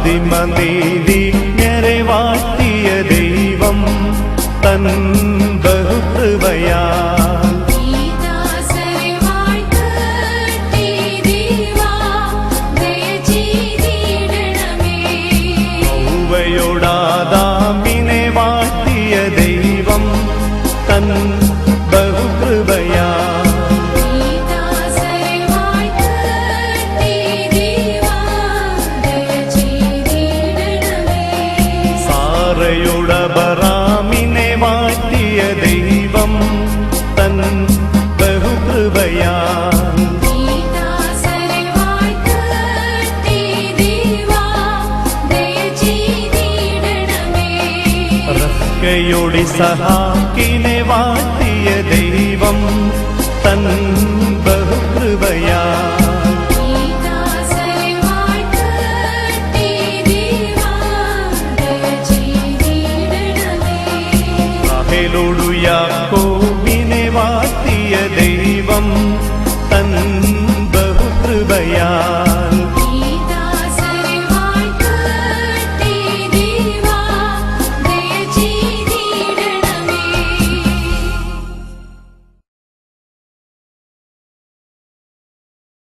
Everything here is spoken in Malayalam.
ആദിമനീതിജ്ഞരെ വാഴ്ത്തിയ ദൈവം തൻ ബഹുകൃപയാ ോടാദാമിനെ വാഴ്ത്തിയ ദൈവം തൻ ബഹുകൃപയാ സാറയോടബറാമിനെ വാഴ്ത്തിയ ദൈവം തൻ ബഹുകൃപയാ യോടിസഹാക്കിനെ വാഴ്ത്തിയ ദൈവം തൻ ബഹുകൃപയാ ോടു